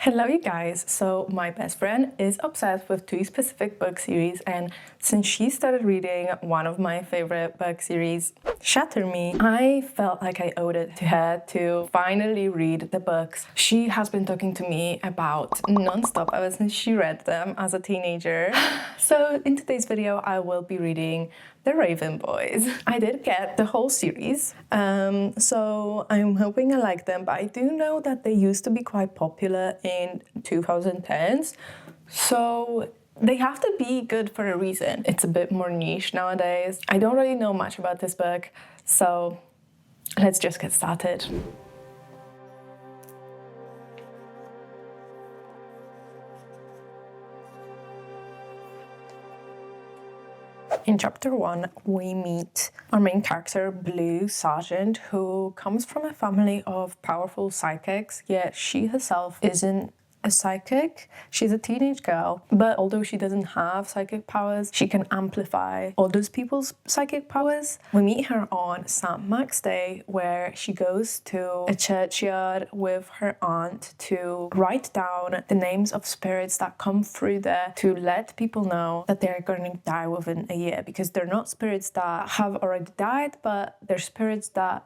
Hello you guys! So my best friend is obsessed with two specific book series, and since she started reading one of my favorite book series, Shatter Me, I felt like I owed it to her to finally read the books she has been talking to me about non-stop ever since she read them as a teenager. So in today's video I will be reading The Raven Boys. I did get the whole series, so I'm hoping I like them, but I do know that they used to be quite popular in 2010s, so they have to be good for a reason. It's a bit more niche nowadays. I don't really know much about this book, so let's just get started. In chapter 1, we meet our main character, Blue Sargent, who comes from a family of powerful psychics, yet she herself isn't a psychic. She's a teenage girl, but although she doesn't have psychic powers, she can amplify other people's psychic powers. We meet her on St. Mark's Day, where she goes to a churchyard with her aunt to write down the names of spirits that come through there to let people know that they're going to die within a year, because they're not spirits that have already died, but they're spirits that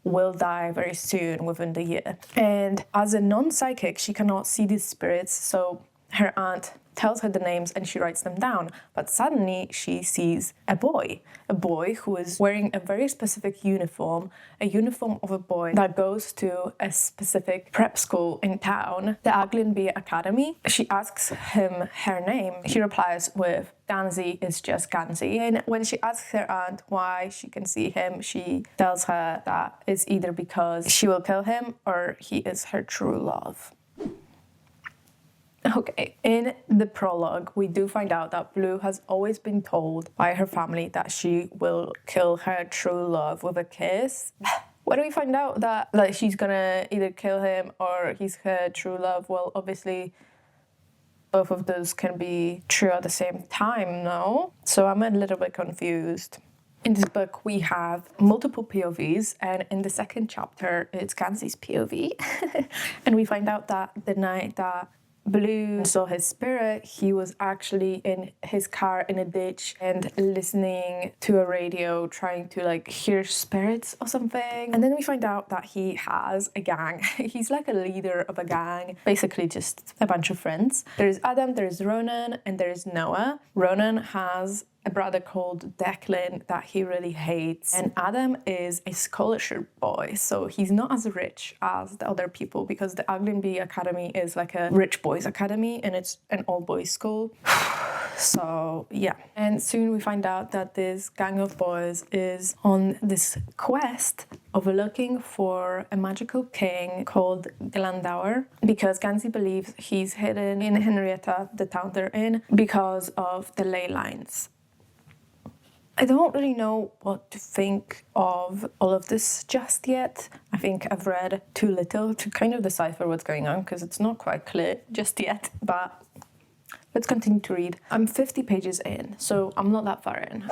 will die very soon within the year. And as a non-psychic, she cannot see these spirits, so her aunt tells her the names and she writes them down. But suddenly she sees a boy who is wearing a very specific uniform, a uniform of a boy that goes to a specific prep school in town, the Aglinby Academy. She asks him her name. He replies with, "Gansey is just Gansey." And when she asks her aunt why she can see him, she tells her that it's either because she will kill him or he is her true love. Okay, in the prologue, we do find out that Blue has always been told by her family that she will kill her true love with a kiss. When do we find out that she's gonna either kill him or he's her true love? Well, obviously, both of those can be true at the same time, no? So I'm a little bit confused. In this book, we have multiple POVs, and in the second chapter, it's Gansey's POV. And we find out that the night that Blue saw his spirit, he was actually in his car in a ditch and listening to a radio, trying to hear spirits or something. And then we find out that he has a gang. He's like a leader of a gang, basically just a bunch of friends. There's Adam, there's Ronan, and there's Noah. Ronan has a brother called Declan that he really hates, and Adam is a scholarship boy, so he's not as rich as the other people, because the Aglinby Academy is like a rich boys academy and it's an all boys school. So yeah, and soon we find out that this gang of boys is on this quest of looking for a magical king called Glandower, because Gansey believes he's hidden in Henrietta, the town they're in, because of the ley lines. I don't really know what to think of all of this just yet. I think I've read too little to kind of decipher what's going on, because it's not quite clear just yet, but let's continue to read. I'm 50 pages in, so I'm not that far in.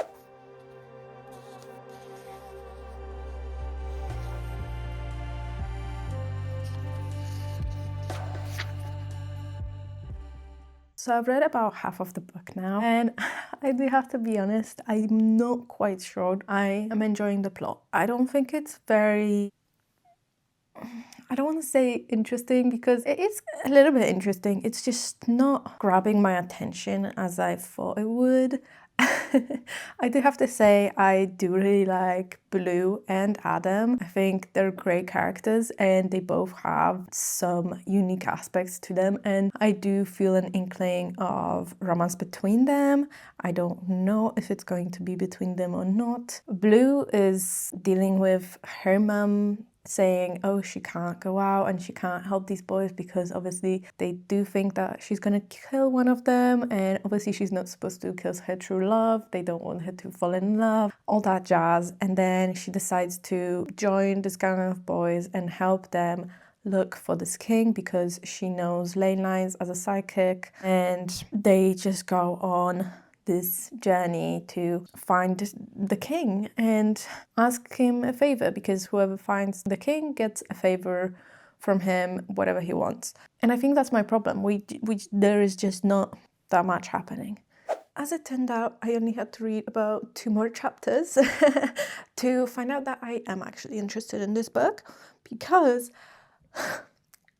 So I've read about half of the book now, and I do have to be honest, I'm not quite sure I am enjoying the plot. I don't think it's very... I don't want to say interesting, because it is a little bit interesting. It's just not grabbing my attention as I thought it would. I do have to say I do really like Blue and Adam. I think they're great characters and they both have some unique aspects to them, and I do feel an inkling of romance between them. I don't know if it's going to be between them or not. Blue is dealing with her mum saying, oh, she can't go out and she can't help these boys because obviously they do think that she's gonna kill one of them, and obviously she's not supposed to kill her true love. They don't want her to fall in love, all that jazz. And then she decides to join this gang of boys and help them look for this king, because she knows ley lines as a psychic, and they just go on this journey to find the king and ask him a favor, because whoever finds the king gets a favor from him whatever he wants. And I think that's my problem. There is just not that much happening. As it turned out, I only had to read about 2 more chapters to find out that I am actually interested in this book, because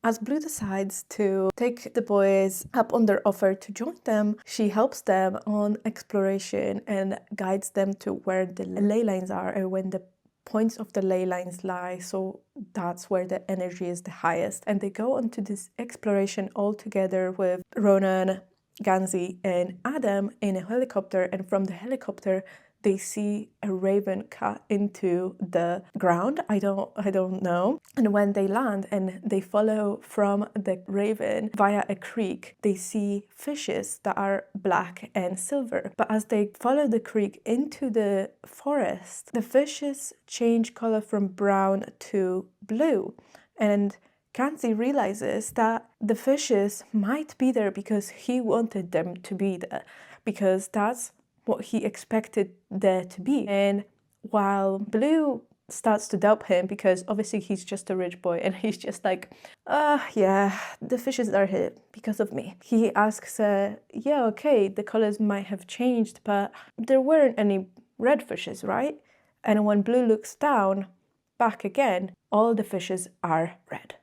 as Blue decides to take the boys up on their offer to join them, she helps them on exploration and guides them to where the ley lines are and when the points of the ley lines lie, so that's where the energy is the highest. And they go onto this exploration all together with Ronan, Gansey and Adam in a helicopter, and from the helicopter they see a raven cut into the ground. I don't know. And when they land and they follow from the raven via a creek, they see fishes that are black and silver. But as they follow the creek into the forest, the fishes change color from brown to blue. And Gansey realizes that the fishes might be there because he wanted them to be there, because that's what he expected there to be. And while Blue starts to doubt him, because obviously he's just a rich boy and he's just like, yeah, the fishes are here because of me. He asks her, yeah, okay, the colors might have changed, but there weren't any red fishes, right? And when Blue looks down, back again, all the fishes are red.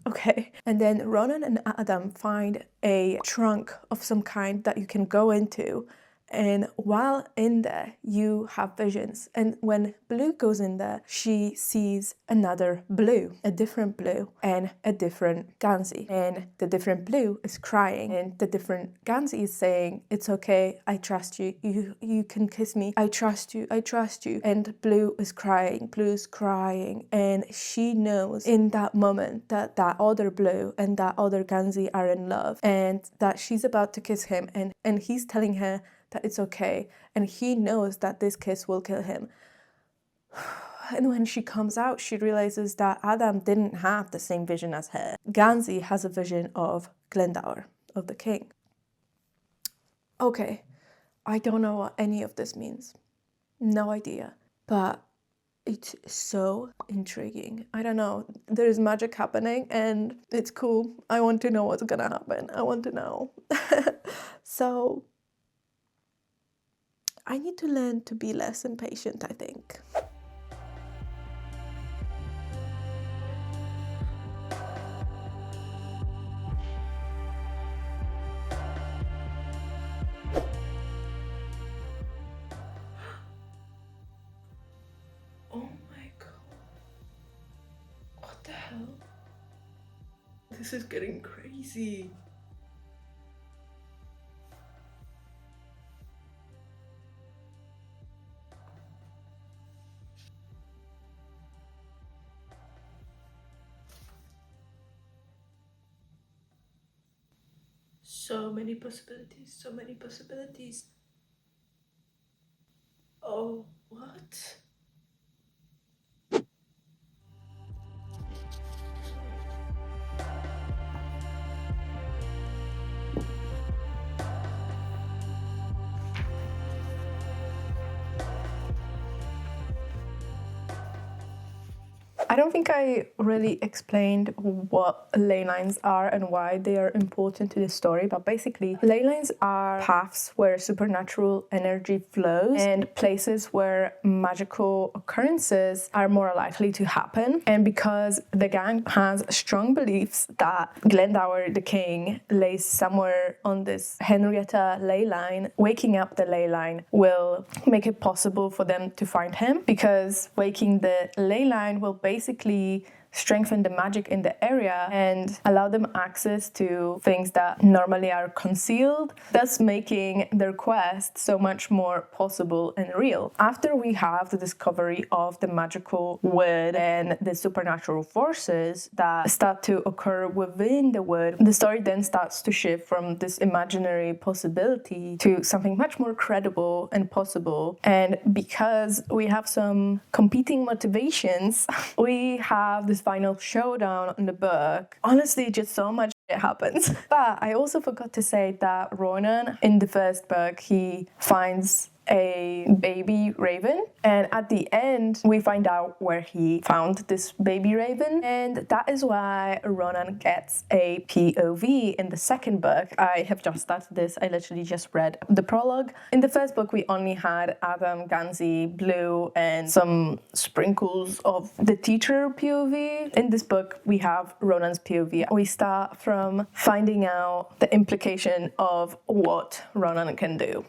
Okay, and then Ronan and Adam find a trunk of some kind that you can go into, and while in there you have visions. And when Blue goes in there, she sees another Blue, a different Blue and a different Gansey, and the different Blue is crying and the different Gansey is saying, it's okay, I trust you, you can kiss me, I trust you, and Blue is crying, and she knows in that moment that that other Blue and that other Gansey are in love, and that she's about to kiss him, and he's telling her that it's okay, and he knows that this kiss will kill him. And when she comes out, she realizes that Adam didn't have the same vision as her. Gansey has a vision of Glendower, of the king. Okay, I don't know what any of this means. No idea. But it's so intriguing. I don't know. There's magic happening and it's cool. I want to know what's gonna happen. I want to know. So I need to learn to be less impatient, I think. Oh my god. What the hell? This is getting crazy. So many possibilities, so many possibilities. Oh, what? I don't think I really explained what ley lines are and why they are important to the story, but basically ley lines are paths where supernatural energy flows and places where magical occurrences are more likely to happen. And because the gang has strong beliefs that Glendower, the king, lays somewhere on this Henrietta ley line, waking up the ley line will make it possible for them to find him, because waking the ley line will basically strengthen the magic in the area and allow them access to things that normally are concealed, thus making their quest so much more possible and real. After we have the discovery of the magical wood and the supernatural forces that start to occur within the wood, the story then starts to shift from this imaginary possibility to something much more credible and possible. And because we have some competing motivations, we have this final showdown in the book. Honestly, just so much shit happens. But I also forgot to say that Ronan, in the first book, he finds a baby raven, and at the end we find out where he found this baby raven, and that is why Ronan gets a POV in the second book. I have just started this. I literally just read the prologue. In the first book we only had Adam, Gansey, Blue, and some sprinkles of the teacher POV. In this book we have Ronan's POV. We start from finding out the implication of what Ronan can do.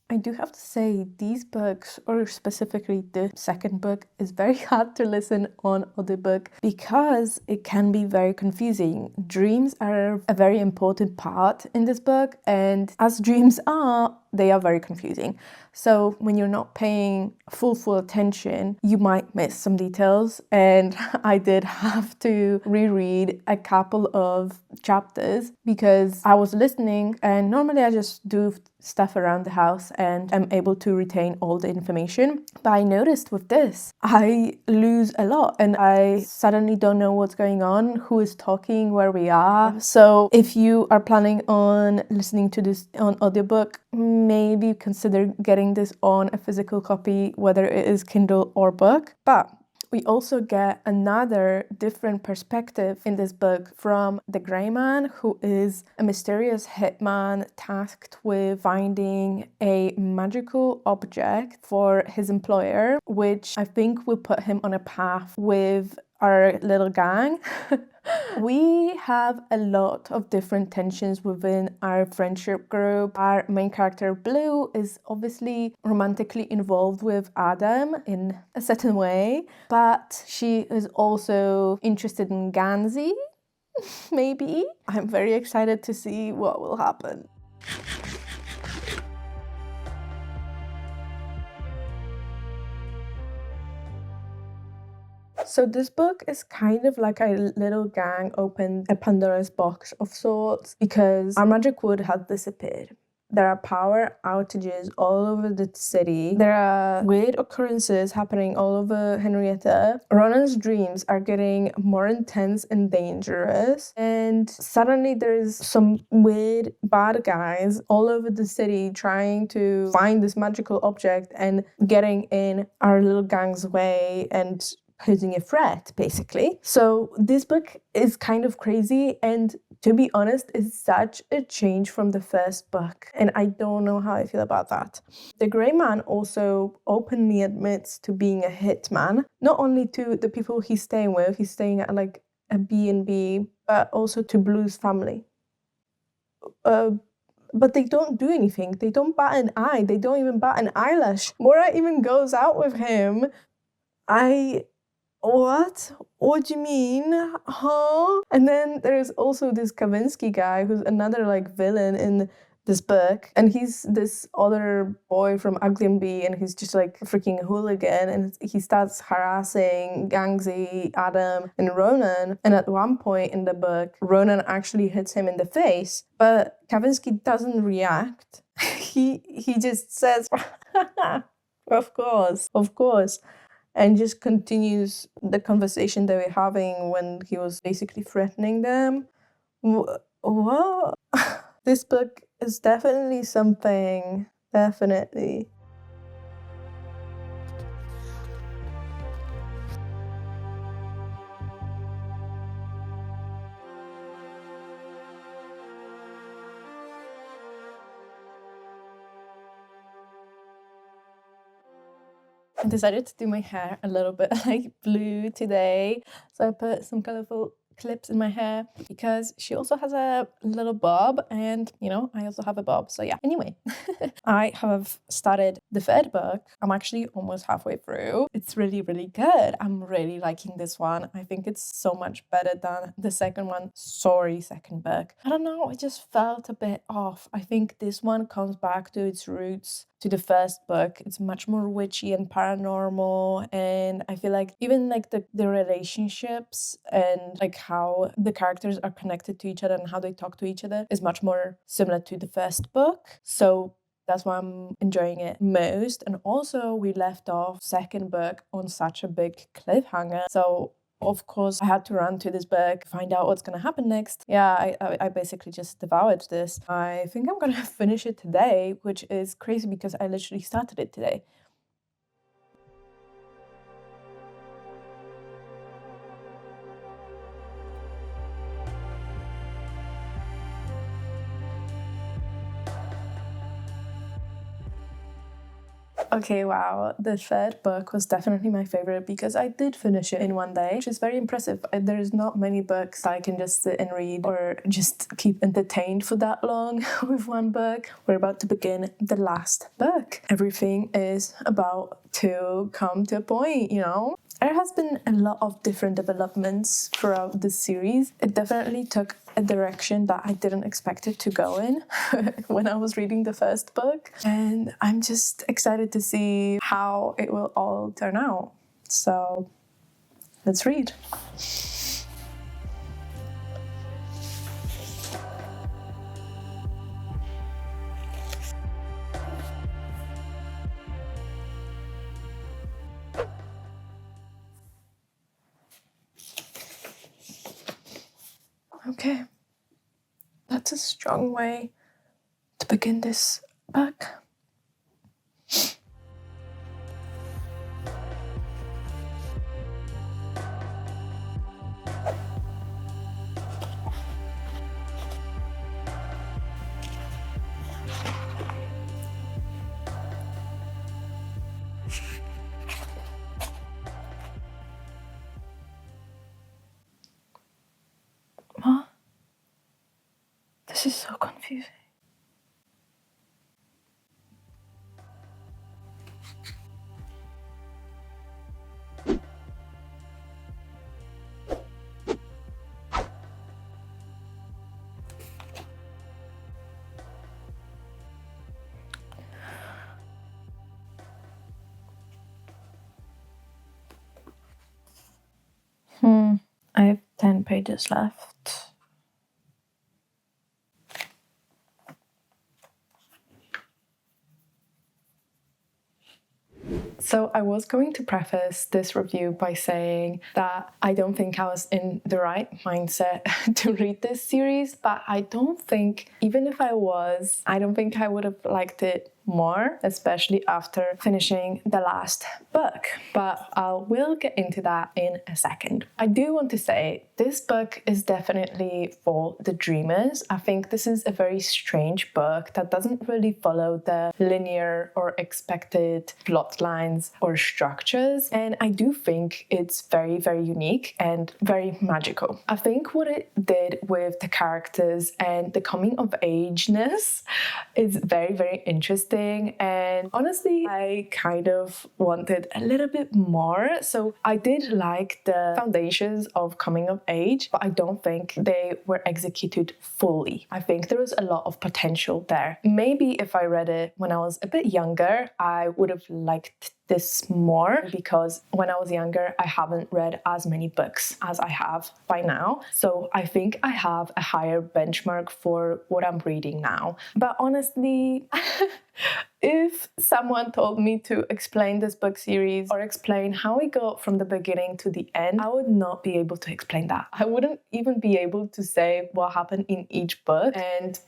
I do have to say, these books, or specifically the second book, is very hard to listen on audiobook because it can be very confusing. Dreams are a very important part in this book, and as dreams are, they are very confusing. So when you're not paying full attention, you might miss some details, and I did have to reread a couple of chapters because I was listening, and normally I just do stuff around the house and I'm able to retain all the information. But I noticed with this, I lose a lot and I suddenly don't know what's going on, who is talking, where we are. So if you are planning on listening to this on audiobook, maybe consider getting this on a physical copy, whether it is Kindle or book. But we also get another different perspective in this book from the Grey Man, who is a mysterious hitman tasked with finding a magical object for his employer, which I think will put him on a path with our little gang. We have a lot of different tensions within our friendship group. Our main character, Blue, is obviously romantically involved with Adam in a certain way, but she is also interested in Gansey, maybe. I'm very excited to see what will happen. So this book is kind of like a little gang opened a Pandora's box of sorts because our magic wood had disappeared. There are power outages all over the city. There are weird occurrences happening all over Henrietta. Ronan's dreams are getting more intense and dangerous. And suddenly there's some weird bad guys all over the city trying to find this magical object and getting in our little gang's way and posing a threat, basically. So this book is kind of crazy, and to be honest, it's such a change from the first book, and I don't know how I feel about that. The Grey Man also openly admits to being a hitman, not only to the people he's staying with, he's staying at like a B&B, but also to Blue's family. But they don't do anything. They don't bat an eye. They don't even bat an eyelash. Mora even goes out with him. What? What do you mean? Huh? And then there's also this Kavinsky guy who's another like villain in this book, and he's this other boy from Ugly and he's just like a freaking hooligan, and he starts harassing Gansey, Adam, and Ronan. And at one point in the book, Ronan actually hits him in the face, but Kavinsky doesn't react. He just says, of course. And just continues the conversation they were having when he was basically threatening them. What? This book is definitely something. Definitely. I decided to do my hair a little bit like Blue today. So I put some colorful clips in my hair because she also has a little bob, and you know, I also have a bob. So yeah, anyway, I have started the third book. I'm actually almost halfway through. It's really good. I'm really liking this one. I think it's so much better than the second one. Sorry, second book. I don't know, it just felt a bit off. I think this one comes back to its roots, to the first book. It's much more witchy and paranormal, and I feel like even like the relationships and like how the characters are connected to each other and how they talk to each other is much more similar to the first book. So That's why I'm enjoying it most. And also we left off second book on such a big cliffhanger. So of course, I had to run to this book, find out what's going to happen next. Yeah, I basically just devoured this. I think I'm going to finish it today, which is crazy because I literally started it today. Okay, wow. The third book was definitely my favorite because I did finish it in one day, which is very impressive. There's not many books I can just sit and read or just keep entertained for that long with one book. We're about to begin the last book. Everything is about to come to a point, you know? There has been a lot of different developments throughout the series. It definitely took a direction that I didn't expect it to go in when I was reading the first book. And I'm just excited to see how it will all turn out. So let's read. Okay, that's a strong way to begin this book. What? This is so confusing. I have 10 pages left. So I was going to preface this review by saying that I don't think I was in the right mindset to read this series, but I don't think, even if I was, I don't think I would have liked it more, especially after finishing the last book. But I will get into that in a second. I do want to say this book is definitely for the dreamers. I think this is a very strange book that doesn't really follow the linear or expected plot lines or structures. And I do think it's very, very unique and very magical. I think what it did with the characters and the coming of ageness is very, very interesting. And honestly, I kind of wanted a little bit more. So I did like the foundations of coming of age, but I don't think they were executed fully. I think there was a lot of potential there. Maybe if I read it when I was a bit younger, I would have liked this more, because when I was younger, I haven't read as many books as I have by now. So I think I have a higher benchmark for what I'm reading now. But honestly, if someone told me to explain this book series or explain how we got from the beginning to the end, I would not be able to explain that. I wouldn't even be able to say what happened in each book. And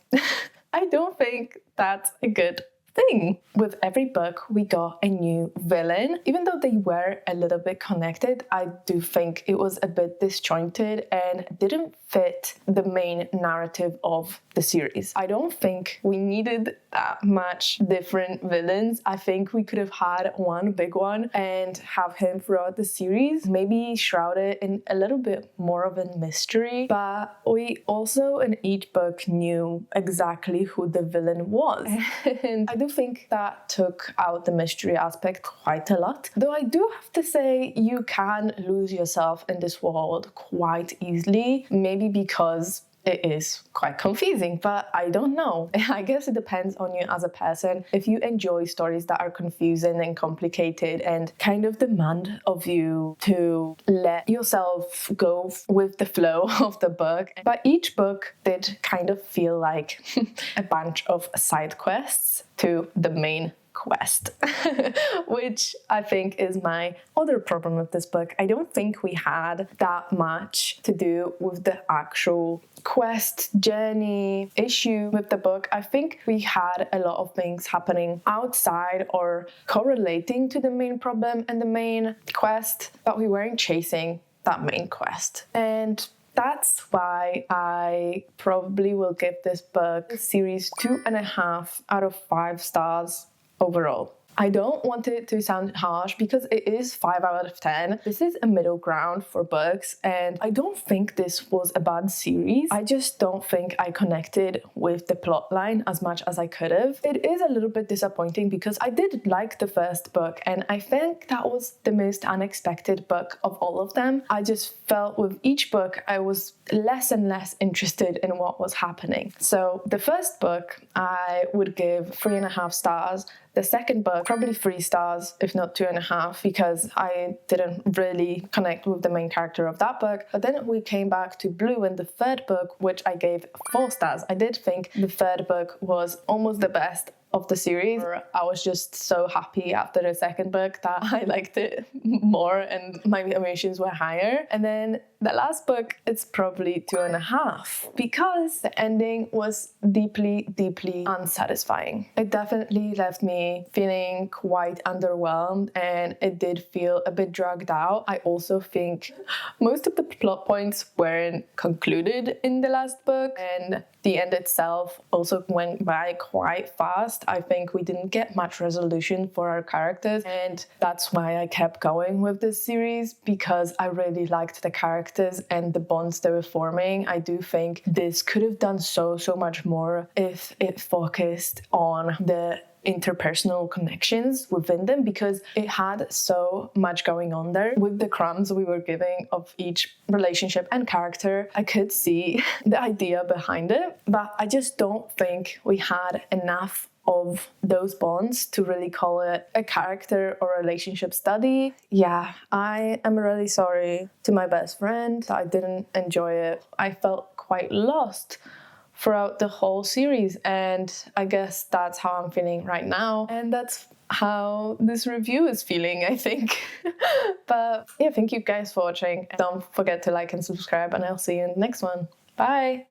I don't think that's a good thing. With every book, we got a new villain. Even though they were a little bit connected, I do think it was a bit disjointed and didn't fit the main narrative of the series. I don't think we needed that much different villains. I think we could have had one big one and have him throughout the series, maybe shroud it in a little bit more of a mystery. But we also in each book knew exactly who the villain was. And I do think that took out the mystery aspect quite a lot. Though I do have to say, you can lose yourself in this world quite easily, maybe because it is quite confusing, but I don't know. I guess it depends on you as a person. If you enjoy stories that are confusing and complicated and kind of demand of you to let yourself go with the flow of the book. But each book did kind of feel like a bunch of side quests to the main quest, which I think is my other problem with this book. I don't think we had that much to do with the actual quest journey issue with the book. I think we had a lot of things happening outside or correlating to the main problem and the main quest, but we weren't chasing that main quest. And that's why I probably will give this book series 2.5 out of 5 stars overall. I don't want it to sound harsh because it is 5 out of 10. This is a middle ground for books, and I don't think this was a bad series. I just don't think I connected with the plot line as much as I could have. It is a little bit disappointing because I did like the first book, and I think that was the most unexpected book of all of them. I just felt with each book I was less and less interested in what was happening. So the first book I would give 3.5 stars. The second book, probably 3 stars, if not 2.5, because I didn't really connect with the main character of that book. But then we came back to Blue in the third book, which I gave 4 stars. I did think the third book was almost the best of the series. I was just so happy after the second book that I liked it more and my emotions were higher. And then the last book, it's probably 2.5 because the ending was deeply, deeply unsatisfying. It definitely left me feeling quite underwhelmed and it did feel a bit dragged out. I also think most of the plot points weren't concluded in the last book, and the end itself also went by quite fast. I think we didn't get much resolution for our characters, and that's why I kept going with this series, because I really liked the characters and the bonds they were forming. I do think this could have done so much more if it focused on the interpersonal connections within them, because it had so much going on there. With the crumbs we were giving of each relationship and character, I could see the idea behind it, but I just don't think we had enough of those bonds to really call it a character or relationship study. Yeah, I am really sorry to my best friend that I didn't enjoy it. I felt quite lost throughout the whole series, and I guess that's how I'm feeling right now, and that's how this review is feeling, I think. But yeah, thank you guys for watching. Don't forget to like and subscribe, and I'll see you in the next one. Bye!